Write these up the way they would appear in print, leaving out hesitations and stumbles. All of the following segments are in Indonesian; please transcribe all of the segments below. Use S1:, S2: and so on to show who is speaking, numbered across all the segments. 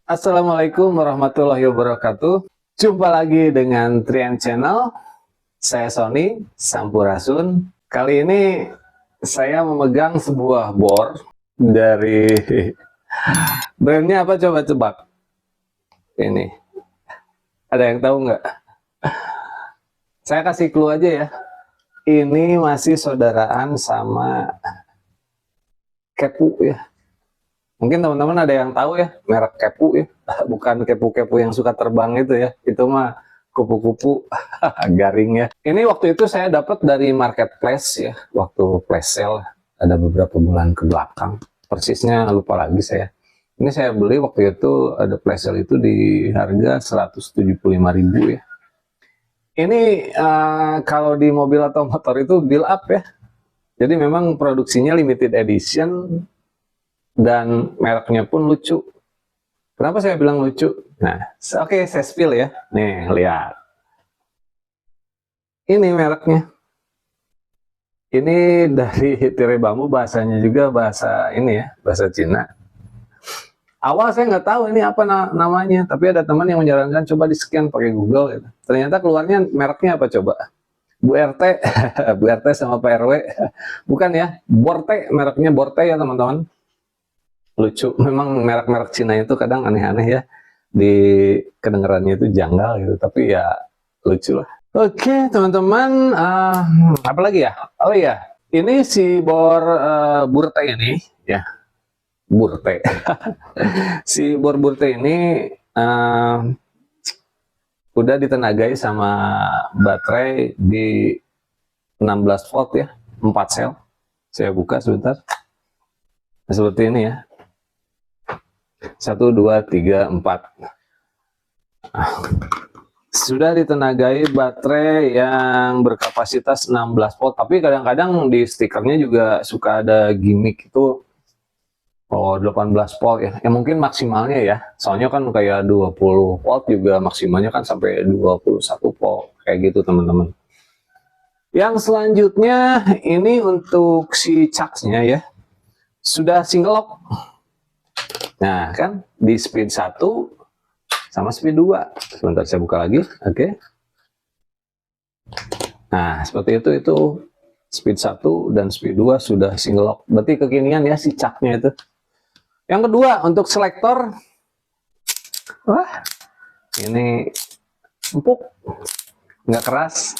S1: Assalamualaikum warahmatullahi wabarakatuh. Jumpa lagi dengan Trian Channel. Saya Sony Sampurasun. Kali ini saya memegang sebuah bor dari brandnya apa, coba tebak. Ini ada yang tahu nggak? Saya kasih clue aja ya. Ini masih saudaraan sama kepu ya. Mungkin teman-teman ada yang tahu ya, merek kepu ya. Bukan kepu-kepu yang suka terbang itu ya. Itu mah kupu-kupu garing ya. Ini waktu itu saya dapat dari marketplace ya. Waktu flash sale ada beberapa bulan ke belakang. Persisnya lupa lagi saya. Ini saya beli waktu itu ada flash sale itu di harga 175.000 ya. Ini kalau di mobil atau motor itu build up ya. Jadi memang produksinya limited edition dan mereknya pun lucu. Kenapa saya bilang lucu? Nah, oke, saya spill ya. Nih, lihat. Ini mereknya. Ini dari tirai bambu, bahasanya juga bahasa ini ya, bahasa Cina. Awal saya nggak tahu ini apa namanya, tapi ada teman yang menyarankan coba di-scan pakai Google gitu. Ternyata keluarnya mereknya apa coba? Bu RT, Bu RT sama Pak RW. Bukan ya, Borte, mereknya Borte ya teman-teman. Lucu, memang merek-merek Cina itu kadang aneh-aneh ya, di kedengarannya itu janggal gitu, tapi ya lucu lah. Oke teman-teman, apa lagi ya? Oh iya, ini si bor Burte ini ya, Burte. Si bor Burte ini udah ditenagai sama baterai di 16 volt ya, 4 sel. Saya buka sebentar. Nah, seperti ini ya. 1, 2, 3, 4. Sudah ditenagai baterai yang berkapasitas 16 volt, tapi kadang-kadang di stikernya juga suka ada gimmick itu 18 volt ya. Mungkin maksimalnya ya. Soalnya kan kayak 20 volt juga maksimalnya kan sampai 21 volt kayak gitu teman-teman. Yang selanjutnya ini untuk si charge-nya ya. Sudah single lock. Nah, kan di speed 1 sama speed 2. Sebentar saya buka lagi. Oke. Nah, seperti itu speed 1 dan speed 2 sudah single lock. Berarti kekinian ya si caknya itu. Yang kedua, untuk selektor. Wah, ini empuk. Nggak keras.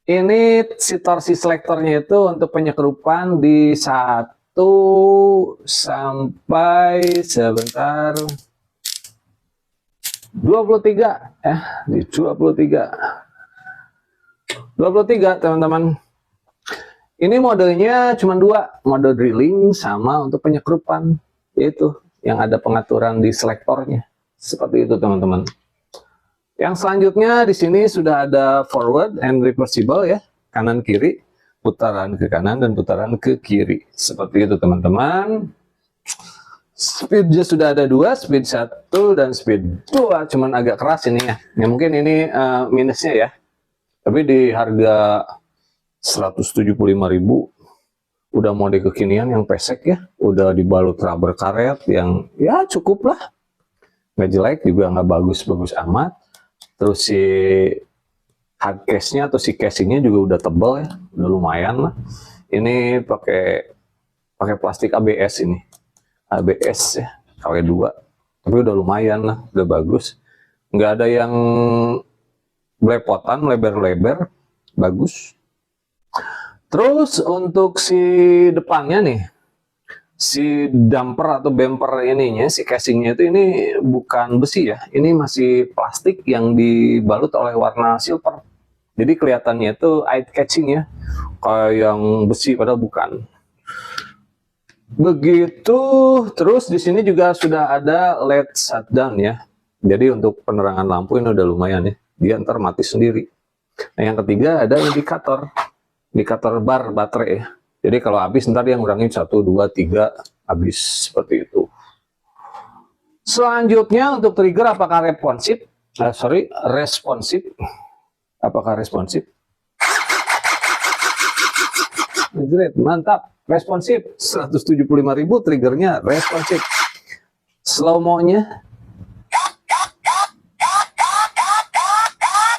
S1: Ini si torsi selektornya itu untuk penyekrupan di 1 sampai sebentar 23 ya, di 23 teman-teman. Ini modenya cuma 2, mode drilling sama untuk penyekrupan, yaitu yang ada pengaturan di selektornya. Seperti itu teman-teman. Yang selanjutnya di sini sudah ada forward and reversible ya, kanan kiri, putaran ke kanan dan putaran ke kiri. Seperti itu teman-teman. Speednya sudah ada 2, speed 1 dan speed 2, cuman agak keras ini ya. Ya mungkin ini minusnya ya. Tapi di harga 175.000 udah mode kekinian yang pesek ya, udah dibalut rubber karet yang ya cukup lah. Nggak jelek juga nggak bagus-bagus amat. Terus si hard case-nya atau si casingnya juga udah tebal ya, udah lumayan lah. Ini pakai plastik ABS ini. ABS ya, KW2, tapi udah lumayan lah, udah bagus, nggak ada yang belepotan, lebar-lebar, bagus. Terus untuk si depannya nih, si damper atau bumper ininya, si casingnya itu ini bukan besi ya, ini masih plastik yang dibalut oleh warna silver, jadi kelihatannya itu eye catching ya, kayak yang besi padahal bukan. Begitu. Terus di sini juga sudah ada LED shutdown ya. Jadi untuk penerangan lampu ini udah lumayan ya. Dia ntar mati sendiri. Nah, yang ketiga ada indikator bar baterai ya. Jadi kalau habis ntar dia ngurangin 1, 2, 3 habis seperti itu. Selanjutnya untuk trigger apakah responsif? Responsif. Apakah responsif? Mantap. Responsif, 175.000 triggernya responsif. slow-mo-nya.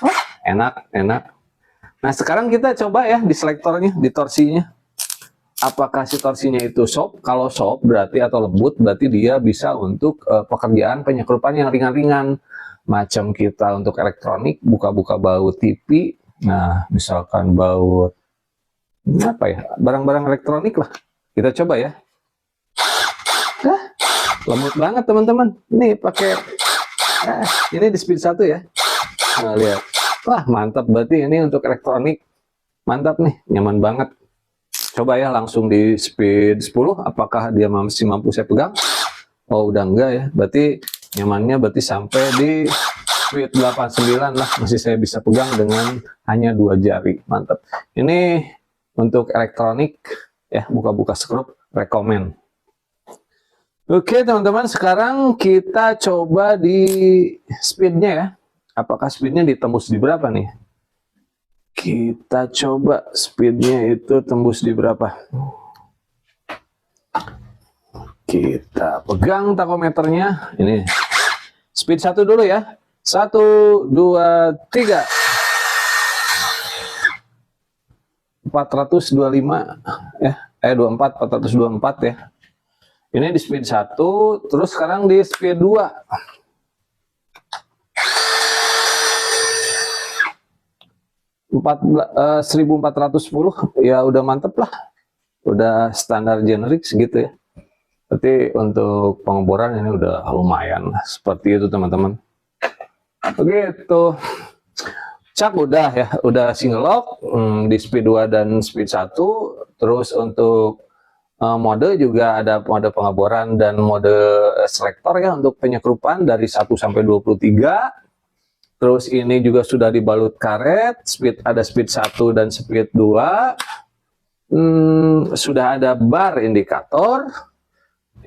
S1: Oh, enak, enak. Nah, sekarang kita coba ya di selektornya, di torsinya. Apakah si torsinya itu soft? Kalau soft berarti atau lembut berarti dia bisa untuk pekerjaan penyekrupan yang ringan-ringan. Macam kita untuk elektronik, buka-buka baut TV. Nah, misalkan baut apa ya? Barang-barang elektronik lah. Kita coba ya. Nah, lembut banget teman-teman. Ini pakai ini di speed 1 ya. Nah, lihat. Wah, mantap, berarti ini untuk elektronik. Mantap nih, nyaman banget. Coba ya langsung di speed 10, apakah dia masih mampu saya pegang? Oh, udah enggak ya. Berarti nyamannya berarti sampai di speed 89 lah, masih saya bisa pegang dengan hanya 2 jari. Mantap. Ini untuk elektronik ya, buka-buka skrup, rekomen. Oke teman-teman, sekarang kita coba di speednya ya. Apakah speednya ditembus di berapa nih? Kita coba speednya itu tembus di berapa. Kita pegang takometernya. Ini speed 1 dulu ya. 1, 2, 3. 425 ya. 24, 424 ya. Ini di speed 1, terus sekarang di speed 2. 1410 ya, udah mantep lah, udah standar generik segitu ya. Berarti untuk pengeboran ini udah lumayan seperti itu teman-teman. Begitu. Cak udah ya, udah single lock di speed 2 dan speed 1. Terus untuk mode juga ada mode pengeboran dan mode selektor ya untuk penyekrupan dari 1 sampai 23. Terus ini juga sudah dibalut karet, ada speed 1 dan speed 2. Sudah ada bar indikator.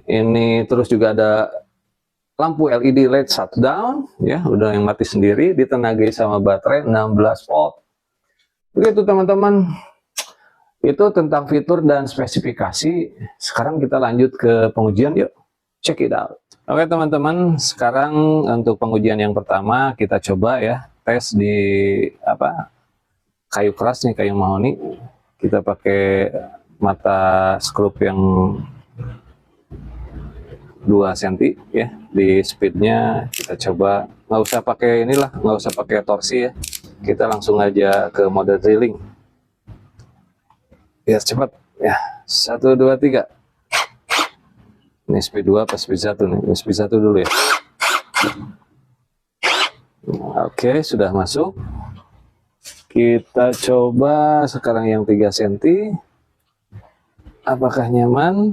S1: Ini terus juga ada lampu LED LED shutdown ya, udah yang mati sendiri, ditenagai sama baterai 16 volt. Begitu teman-teman. Itu tentang fitur dan spesifikasi. Sekarang kita lanjut ke pengujian, yuk. Check it out. Oke teman-teman, sekarang untuk pengujian yang pertama kita coba ya, tes di kayu keras nih, kayu mahoni. Kita pakai mata skrup yang 2 cm ya. Di speednya kita coba, nggak usah pakai inilah, nggak usah pakai torsi ya. Kita langsung aja ke mode drilling. Ya cepat ya. 1, 2, 3. Ini speed 2 apa speed 1 nih? Ini speed 1 dulu ya. Oke, sudah masuk. Kita coba sekarang yang 3 cm. Apakah nyaman?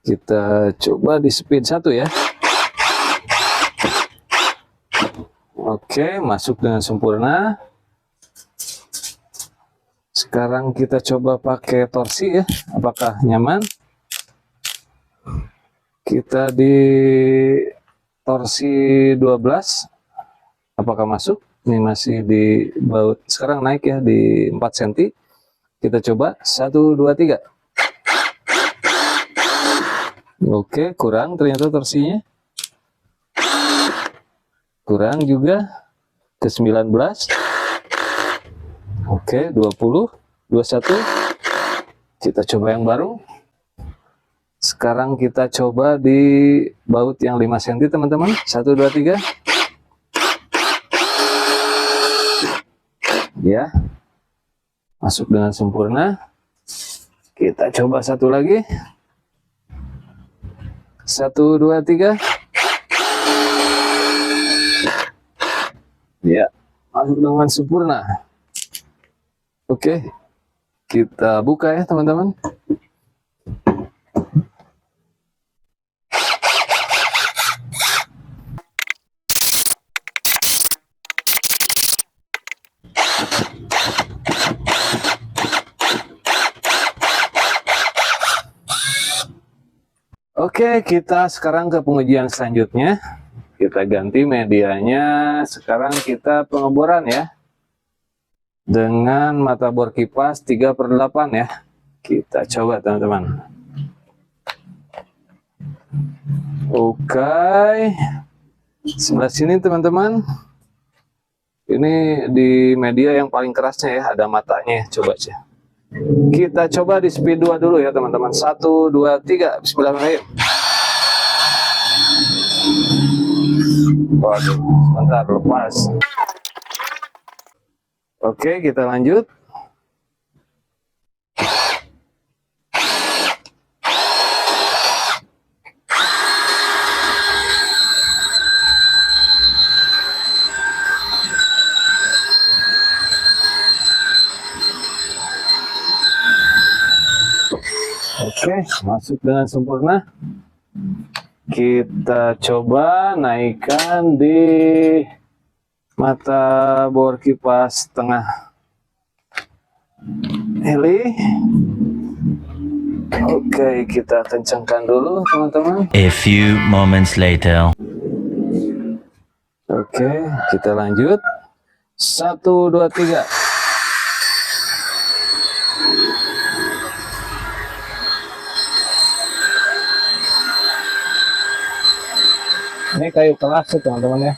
S1: Kita coba di speed 1 ya. Oke, masuk dengan sempurna. Sekarang kita coba pakai torsi ya, apakah nyaman? Kita di torsi 12, apakah masuk? Ini masih di baut, sekarang naik ya di 4 cm. Kita coba 1, 2, 3. Oke, kurang ternyata torsinya. Kurang juga, ke 19. Oke, 20, 21. Kita coba yang baru. Sekarang kita coba di baut yang 5 cm teman-teman. 1, 2, 3. Ya. Masuk dengan sempurna. Kita coba satu lagi. 1, 2, 3. Ya, masuk dengan sempurna. Oke, kita buka ya teman-teman. Oke, kita sekarang ke pengujian selanjutnya. Kita ganti medianya. Sekarang kita pengeboran ya. Dengan mata bor kipas 3/8 ya. Kita coba teman-teman. Oke. Sebelah sini teman-teman. Ini di media yang paling kerasnya ya, ada matanya. Coba aja. Kita coba di speed 2 dulu ya teman-teman. 1, 2, 3. Bismillahirrahmanirrahim. Waduh, sebentar lepas. Oke, kita lanjut. Oke, masuk dengan sempurna. Kita coba naikkan di mata bor kipas tengah heli. Oke, kita kencangkan dulu teman-teman.
S2: A few moments later.
S1: Oke, kita lanjut. 1, 2, 3. Ini kayu keras ya teman-teman ya.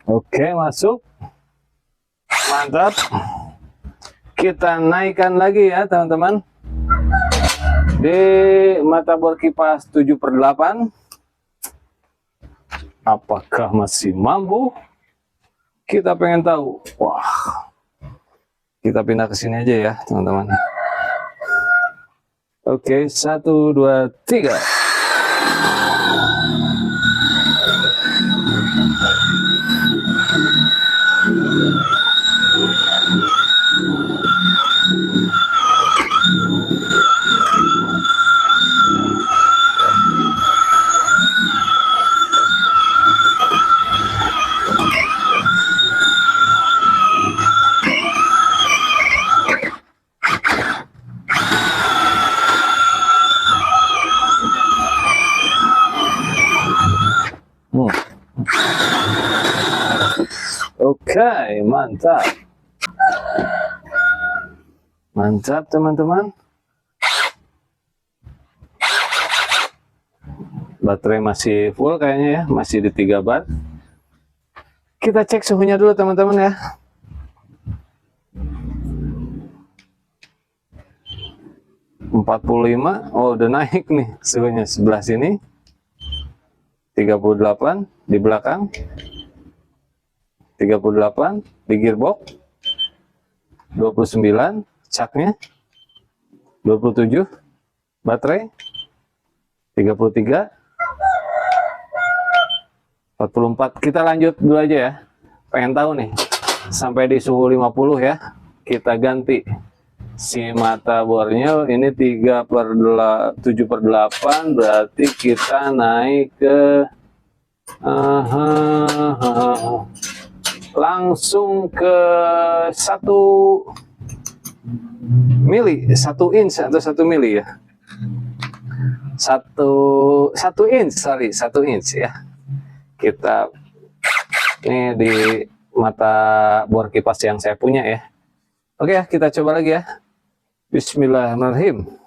S1: Oke, masuk. Mantap. Kita naikkan lagi ya teman-teman. Di mata bor kipas 7/8. Apakah masih mampu? Kita pengen tahu. Wah. Kita pindah ke sini aja ya teman-teman. Oke, 1, 2, 3. Oke, mantap. Mantap teman-teman. Baterai masih full kayaknya ya, masih di 3 bar. Kita cek suhunya dulu teman-teman ya. ...45, oh udah naik nih suhunya. Sebelah sini 38, di belakang 38, di gearbox 29, caknya 27, baterai 33, 44. Kita lanjut dulu aja ya, pengen tahu nih sampai di suhu 50 ya. Kita ganti si mata bornya, ini 7/8, berarti kita naik ke langsung ke 1 mili, 1 inch atau 1 mili ya, 1 inch, sorry, 1 inch ya. Kita ini di mata bor kipas yang saya punya ya. Oke ya, kita coba lagi ya. Bismillahirrahmanirrahim.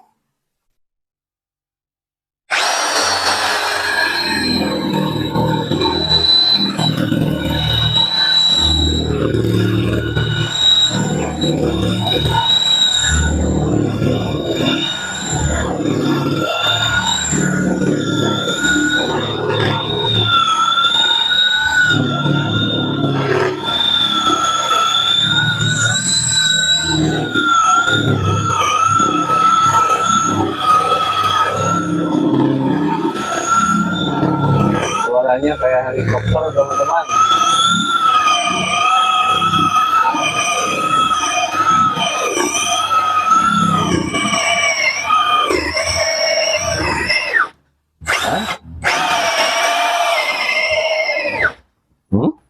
S1: Suaranya kayak helikopter teman-teman.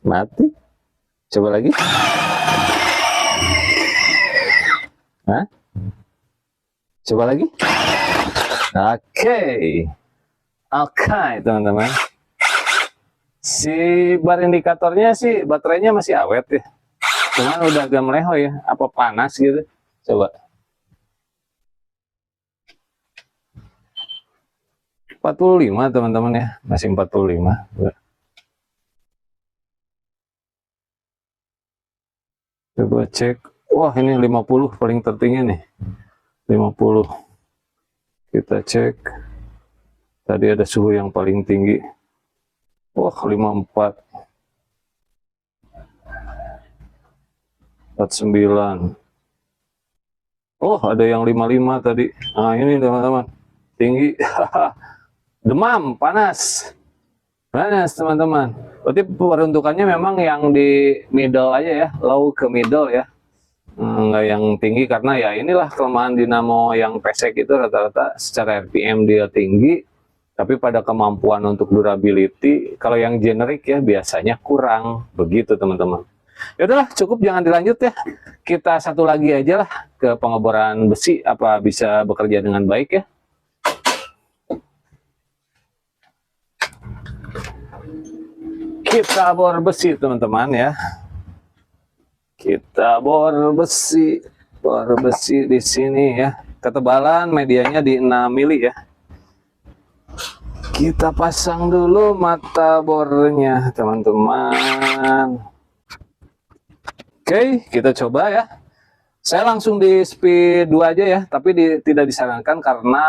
S1: Mati. Coba lagi. Hah? Coba lagi. Oke. Oke, teman-teman. Si bar indikatornya sih baterainya masih awet ya. Cuman udah agak meleho ya. Apa panas gitu? Coba. 45 teman-teman ya. Masih 45. Coba cek. Wah, ini 50 paling tertinggi nih. 50. Kita cek. Tadi ada suhu yang paling tinggi. Wah, 54. 49. Oh, ada yang 55 tadi. Nah, ini teman-teman. Tinggi. Demam, panas. Panas, teman-teman. Berarti peruntukannya memang yang di middle aja ya. Low ke middle ya. Nggak yang tinggi karena ya inilah kelemahan dinamo yang pesek itu rata-rata secara RPM dia tinggi. Tapi pada kemampuan untuk durability, kalau yang generik ya biasanya kurang. Begitu, teman-teman. Ya udahlah, cukup, jangan dilanjut ya. Kita satu lagi aja lah ke pengeboran besi, apa bisa bekerja dengan baik ya. Kita bor besi, teman-teman ya. Kita bor besi di sini ya. Ketebalan medianya di 6 mili ya. Kita pasang dulu mata bornya, teman-teman. Oke, kita coba ya. Saya langsung di speed 2 aja ya, tapi tidak disarankan karena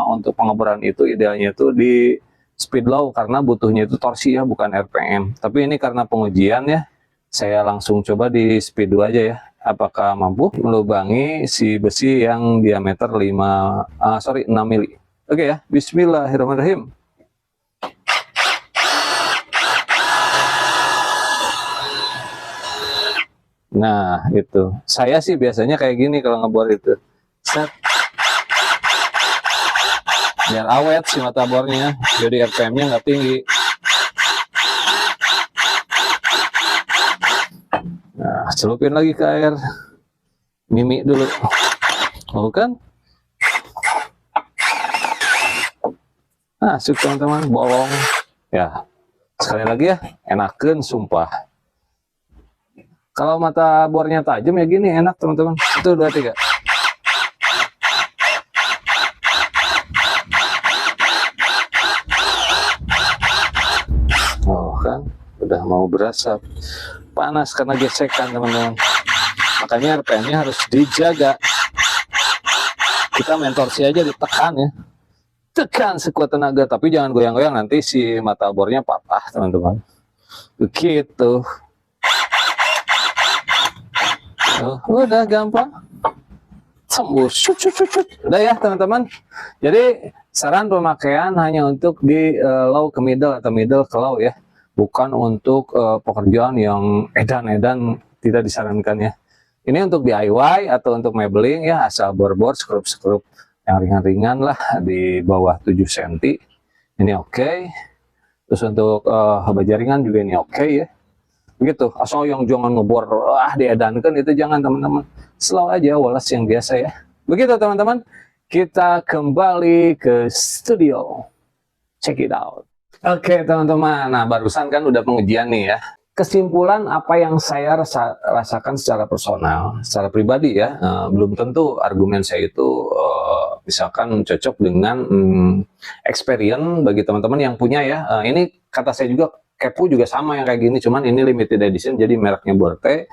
S1: untuk pengeboran itu idealnya itu di speed low karena butuhnya itu torsi ya, bukan RPM. Tapi ini karena pengujian ya, saya langsung coba di speed 2 aja ya. Apakah mampu melubangi si besi yang diameter 6 mili. Oke ya, bismillahirrahmanirrahim. Nah, itu. Saya sih biasanya kayak gini kalau ngebor itu. Set. Biar awet si mata bornya, jadi RPM-nya nggak tinggi. Nah, celupin lagi ke air. Mimi dulu. Oh kan? Nah, masuk teman-teman, bolong. Ya, sekali lagi ya, enakeun sumpah. Kalau mata bornya tajam ya gini enak teman-teman. 1, 2, 3. Oh kan, udah mau berasap. Panas karena gesekan teman-teman. Makanya RPM-nya harus dijaga. Kita main torsi aja ditekan ya. Tekan sekuat tenaga, tapi jangan goyang-goyang, nanti si mata bornya patah teman-teman. Begitu. Oh, udah gampang. Tembus. Udah ya teman-teman. Jadi saran pemakaian hanya untuk di low ke middle atau middle ke low ya. Bukan untuk pekerjaan yang edan-edan, tidak disarankan ya. Ini untuk DIY atau untuk mebling ya, asal bor-bor, skrup-skrup yang ringan-ringan lah di bawah 7 cm. Ini oke. Terus untuk baja ringan juga ini oke ya. Begitu, asal yang jangan ngebor diedankan itu jangan teman-teman. Slow aja, walas yang biasa ya. Begitu teman-teman, kita kembali ke studio. Check it out. Oke teman-teman, nah barusan kan udah pengujian nih ya. Kesimpulan apa yang saya rasakan secara personal, secara pribadi ya, belum tentu argumen saya itu misalkan cocok dengan experience bagi teman-teman yang punya ya. Ini kata saya juga, Kepu juga sama yang kayak gini, cuman ini limited edition jadi mereknya Borte.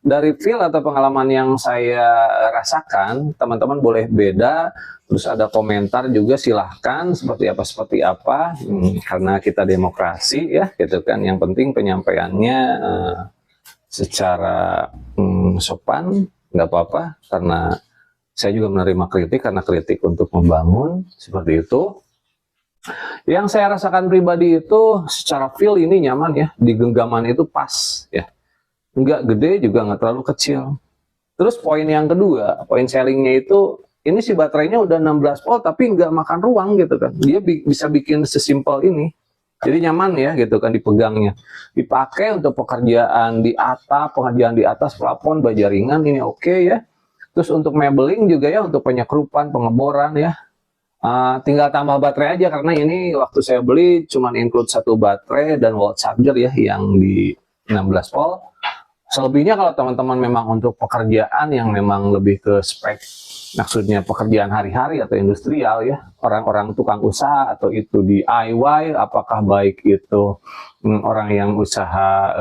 S1: Dari feel atau pengalaman yang saya rasakan, teman-teman boleh beda, terus ada komentar juga silahkan seperti apa, karena kita demokrasi ya gitu kan, yang penting penyampaiannya secara sopan, nggak apa-apa, karena saya juga menerima kritik karena kritik untuk membangun, seperti itu. Yang saya rasakan pribadi itu secara feel ini nyaman ya, di genggaman itu pas ya, nggak gede juga nggak terlalu kecil. Terus poin yang kedua, poin sellingnya itu ini si baterainya udah 16 volt tapi nggak makan ruang gitu kan, dia bisa bikin sesimpel ini, jadi nyaman ya gitu kan dipegangnya, dipakai untuk pekerjaan di atap, pekerjaan di atas plafon, baja ringan ini oke ya. Terus untuk mebling juga ya, untuk penyekrupan, pengeboran ya, Tinggal tambah baterai aja, karena ini waktu saya beli cuman include satu baterai dan wall charger ya yang di 16 volt. Selebihnya kalau teman-teman memang untuk pekerjaan yang memang lebih ke spek, maksudnya pekerjaan hari-hari atau industrial ya, orang-orang tukang usaha atau itu DIY, apakah baik itu orang yang usaha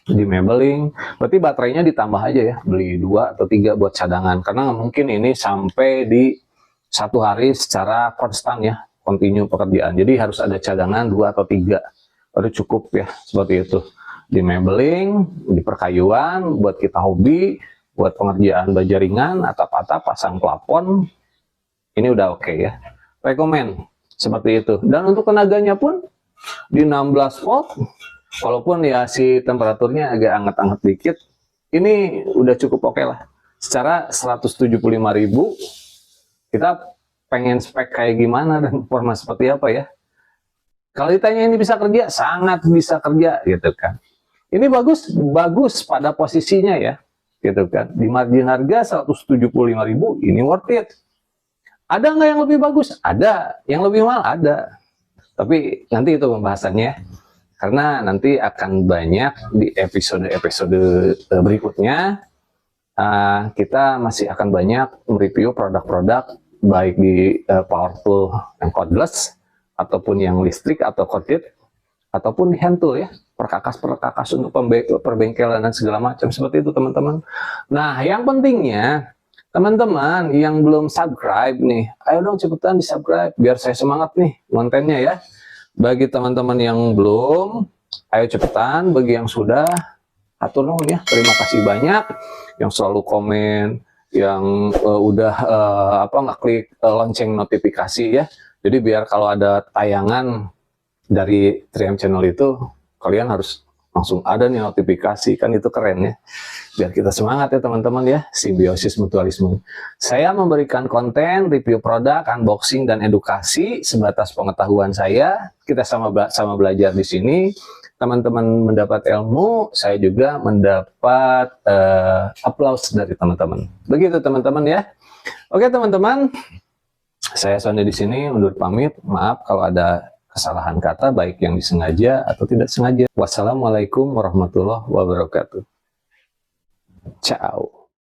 S1: di mabeling, berarti baterainya ditambah aja ya, beli 2 atau 3 buat cadangan, karena mungkin ini sampai di 1 hari secara konstan ya, continue pekerjaan, jadi harus ada cadangan 2 atau 3 baru cukup ya, seperti itu. Di mabeling, di perkayuan, buat kita hobi, buat pengerjaan baja ringan, atap-atap, pasang plafon, ini udah oke ya. Rekomen seperti itu. Dan untuk tenaganya pun di 16 volt, walaupun ya si temperaturnya agak anget-anget dikit, ini udah cukup oke lah. Secara 175.000, kita pengen spek kayak gimana dan performa seperti apa ya. Kalau ditanya ini bisa kerja, sangat bisa kerja gitu kan. Ini bagus pada posisinya ya, gitu kan. Di margin harga 175.000 ini worth it. Ada nggak yang lebih bagus? Ada. Yang lebih mahal? Ada. Tapi nanti itu pembahasannya, karena nanti akan banyak di episode-episode berikutnya. Kita masih akan banyak mereview produk-produk baik di power tool yang cordless, ataupun yang listrik atau corded, ataupun di hand tool ya, perkakas untuk perbengkelan dan segala macam seperti itu teman-teman. Nah, yang pentingnya teman-teman yang belum subscribe nih, ayo dong cepetan di subscribe biar saya semangat nih kontennya ya. Bagi teman-teman yang belum, ayo cepetan. Bagi yang sudah, atur dong ya, terima kasih banyak yang selalu komen, yang udah ngeklik lonceng notifikasi ya. Jadi biar kalau ada tayangan dari 3M channel itu, kalian harus langsung ada nih notifikasi, kan itu keren ya. Biar kita semangat ya teman-teman ya, simbiosis mutualisme. Saya memberikan konten, review produk, unboxing, dan edukasi sebatas pengetahuan saya. Kita sama belajar di sini. Teman-teman mendapat ilmu, saya juga mendapat applause dari teman-teman. Begitu teman-teman ya. Oke teman-teman, saya Sonde di sini undur pamit. Maaf kalau ada kesalahan kata, baik yang disengaja atau tidak sengaja. Wassalamualaikum warahmatullahi wabarakatuh. Ciao.